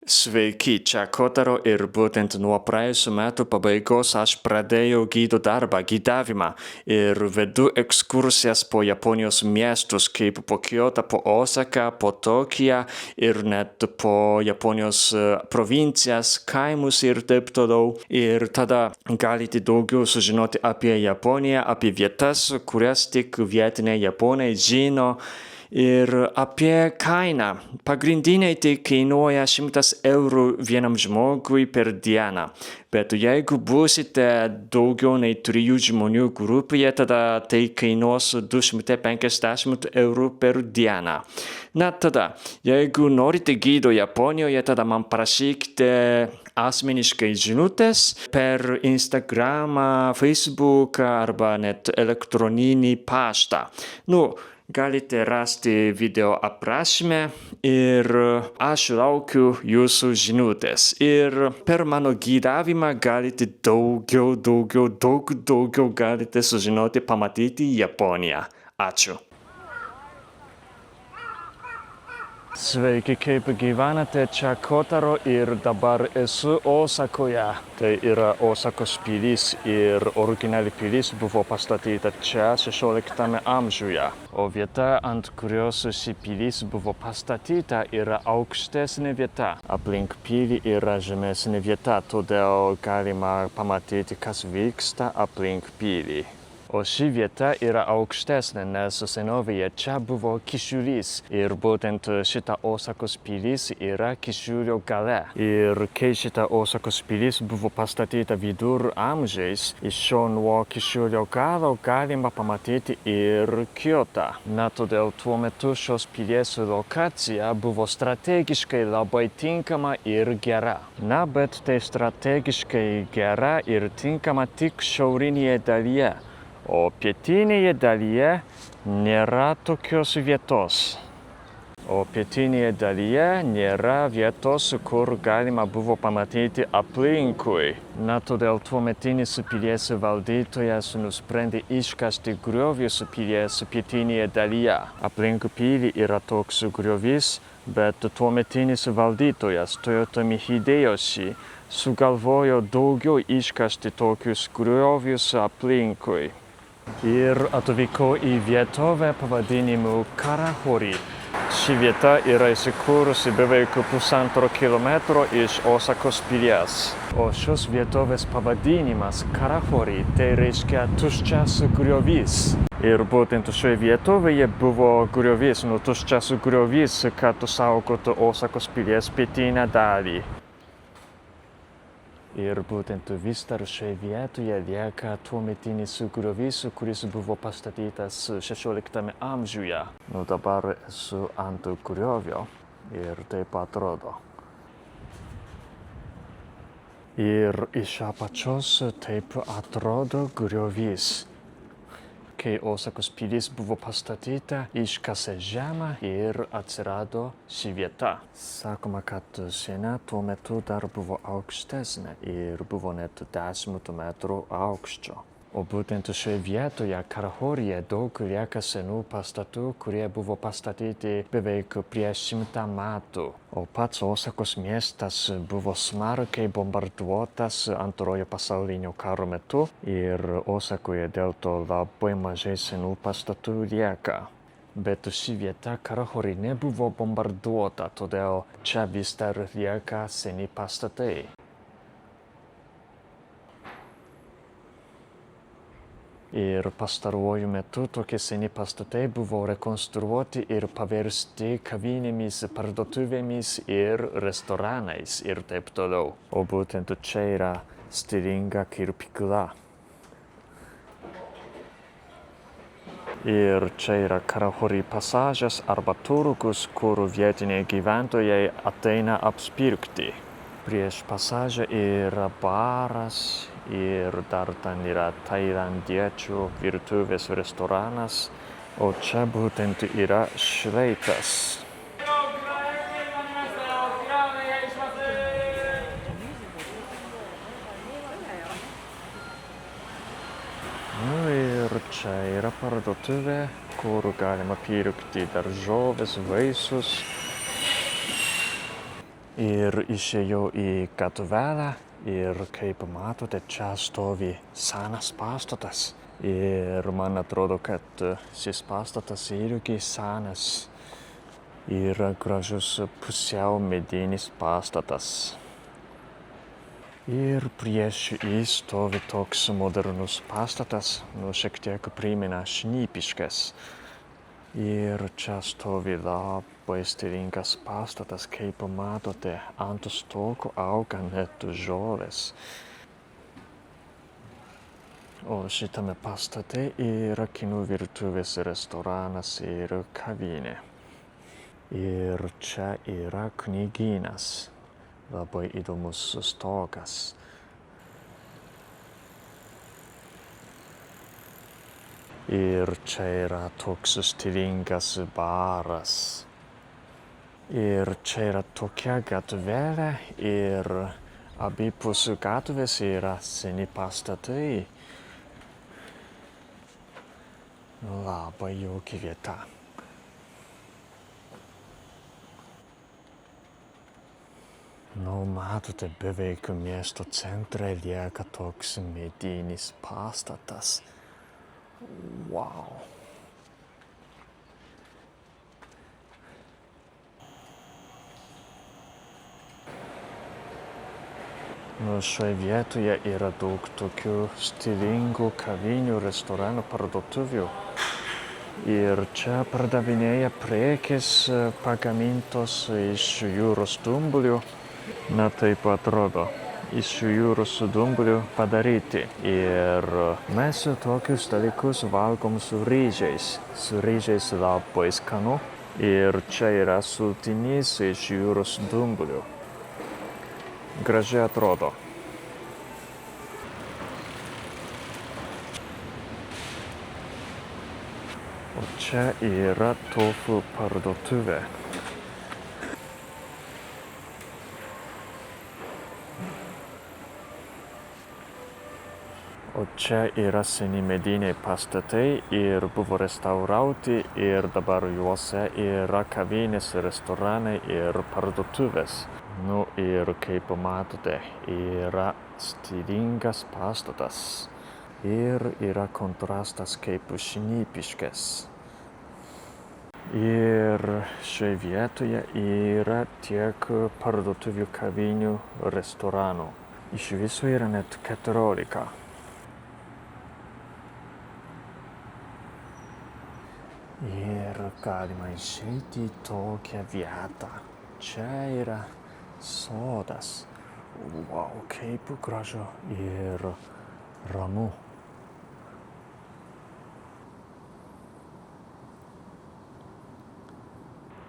Sveiki, čia Kotaro ir būtent nuo praėjusių metų pabaigos aš pradėjau gido darbą, gidavimą ir vedu ekskursijas po Japonijos miestus, kaip po Kyoto, po Osaką, po Tokiją ir net po Japonijos provincijas, kaimus ir taip toliau. Ir tada galite daugiau sužinoti apie Japoniją, apie vietas, kurias tik vietiniai japonai žino. Ir apie kainą. Pagrindiniai tai kainuoja 100 eurų vienam žmogui per dieną. Bet jeigu būsite daugiau nei 3 žmonių grupėje, tada tai kainuos 250 eurų per dieną. Na tada, jeigu norite gido Japonijoje, tada man parašykite asmeniškai žinutės per Instagramą, Facebooką arba net elektroninį paštą. Galite rasti video aprašyme ir aš laukiu jūsų žinutės. Ir per mano gidavimą galite daug daugiau galite sužinoti, pamatyti Japoniją. Ačiū. Sveiki, kaip gyvenate, čia Kotaro ir dabar esu Osakoje. Tai yra Osakos pilis ir originali pilis buvo pastatyta čia 16 amžiuje. O vieta, ant kurios ši pilis buvo pastatyta, yra aukštesnė vieta. Aplink pilį yra žemesnė vieta, todėl galima pamatyti, kas vyksta aplink pilį. O ši vieta yra aukštesnė, nes senovėje čia buvo Kyšulys ir būtent šita Osakos pilis yra Kyšulio gale. Ir kai šita Osakos pilis buvo pastatyta viduramžiais, iš nuo Kyšulio galo galima pamatyti ir Kyotą. Todėl tuo metu šios pilies lokacija buvo strategiškai labai tinkama ir gera. Bet tai strategiškai gera ir tinkama tik šiaurinėje dalyje. O pietinėje dalyje nėra tokios vietos. O pietinėje dalyje nėra vietos, kur galima buvo pamatyti aplinkui. Todėl tuometinis pilies valdytojas nusprendė iškasti griovius pilies pietinėje dalyje. Aplink pilį yra toks griovys, bet tuometinis valdytojas Toyotomi Hideyoshi sugalvojo daugiau iškasti tokius griovius aplinkui. Ir atvyko į vietovę pavadinimu Karahori. Ši vieta yra įsikūrusi beveik 1,5 kilometro iš Osakos pilies. O šios vietovės pavadinimas Karahori tai reiškia tuščias griovys. Ir būtent šioje vietovėje buvo griovys, tuščias griovys, kad saugotų Osakos pilies pietinę dalį. Ir būtent vis dar šioje vietoje lieka tuometinis griovys, kuris buvo pastatytas 16 amžiuje. Dabar esu ant griovio ir taip atrodo. Ir iš apačios taip atrodo griovys. Kai Osakos pilis buvo pastatyta, iškasė žemę ir atsirado ši vieta. Sakoma, kad siena tuo metu dar buvo aukštesnė ir buvo net 10 metrų aukščio. O būtent šioje vietoje, Karahorije, daug lieka senų pastatų, kurie buvo pastatyti beveik prieš 100 metų. O pats Osakos miestas buvo smarkiai bombarduotas Antrojo pasaulinio karo metu ir Osakoje dėl to labai mažai senų pastatų lieka. Bet ši vieta Karahori nebuvo bombarduota, todėl čia vis dar lieka seni pastatai. Ir pastaruoju metu tokie seni pastatai buvo rekonstruoti ir paversti kavinėmis, parduotuvėmis ir restoranais ir taip toliau. O būtent čia yra stilinga kirpykla. Ir čia yra Karahori pasažas arba turgus, kur vietiniai gyventojai ateina apsipirkti. Prieš pasažą yra baras ir dar ten yra tailandiečių virtuvės restoranas, o čia būtent yra šlaitas. Ir čia yra parduotuvė, kur galima pirkti daržoves, vaisius. Ir išėjau į gatvelę ir kaip matote, čia stovi senas pastatas. Ir man atrodo, kad šis pastatas irgi senas. Yra gražus pusiau medinis pastatas. Ir prieš jį stovi toks modernus pastatas, šiek tiek primena Šnipiškes. Ir čia stovi labai stilingas pastatas, kaip matote, ant stogo auga net žolės. O šitame pastate yra kinų virtuvės restoranas ir kavinė. Ir čia yra knygynas. Labai įdomus stogas. Ir čia yra toks stilingas baras. Ir čia yra tokia gatvelė ir abipus gatvės yra seni pastatai. Labai jauki vieta. Matote, beveik miesto centre lieka toks medinis pastatas. Wow. Šioje vietoje yra daug tokių stilingų kavinių, restoranų, parduotuvių. Ir čia pardavinėja prekės pagamintos iš jūros dumblių. Taip atrodo, iš jūros dumblių padaryti. Ir mes tokius dalykus valgom su ryžiais. Su ryžiais labai skanu. Ir čia yra sultinys iš jūros dumblių. Gražiai atrodo. O čia yra tofu parduotuvė. O čia yra seni mediniai pastatai ir buvo restaurauti ir dabar juose yra kavinės, restoranai ir parduotuvės. Ir kaip matote, yra stilingas pastatas ir yra kontrastas kaip Šnipiškės. Ir šioje vietoje yra tiek parduotuvių, kavinių, restoranų. Iš viso yra net 14. Ir galima išeiti į tokią vietą. Čia yra sodas. Wow, kaip gražu ir ramu.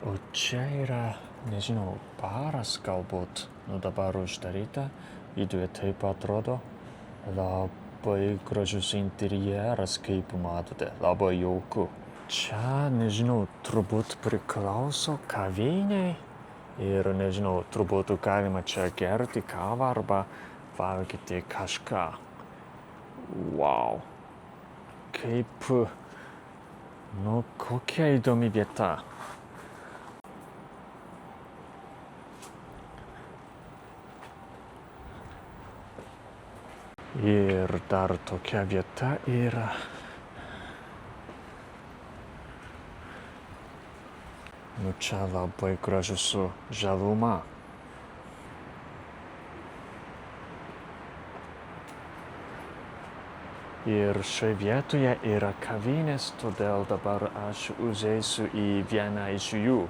O čia yra, nežinau, baras galbūt. Dabar uždaryta. Viduje taip atrodo. Labai gražus interjeras, kaip matote. Labai jauku. Čia, nežinau, turbūt priklauso kaviniai ir, nežinau, turbūt galima čia gerti kavą arba valgyti kažką. Wow. Kaip, kokia įdomi vieta. Ir dar tokia vieta yra. Čia labai gražus žaluma. Ir šioje vietoje yra kavinės, todėl dabar aš užeisiu į vieną iš jų.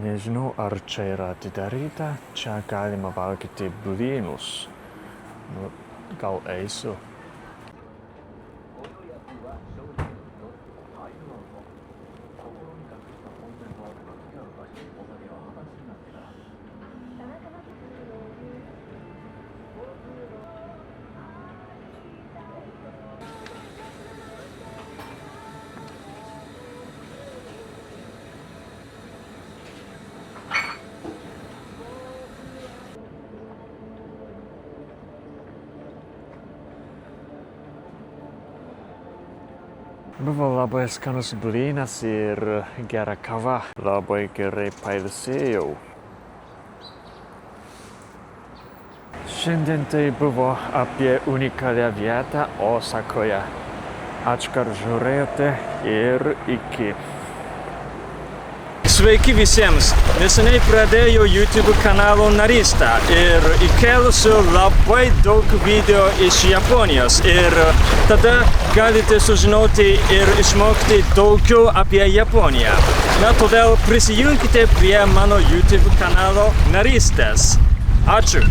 Nežinau, ar čia yra atidaryta, čia galima valgyti blynus. Gal eisiu. Buvo labai skanus blynas ir gera kava. Labai gerai pailsėjau. Šiandien tai buvo apie unikalią vietą Osakoje. Ačiū, kad žiūrėjote ir iki. Sveiki visiems! Neseniai pradėjau YouTube kanalo narystę ir įkėlusiu labai daug video iš Japonijos ir tada galite sužinoti ir išmokti daugiau apie Japoniją. Na, todėl prisijunkite prie mano YouTube kanalo narystės. Ačiū!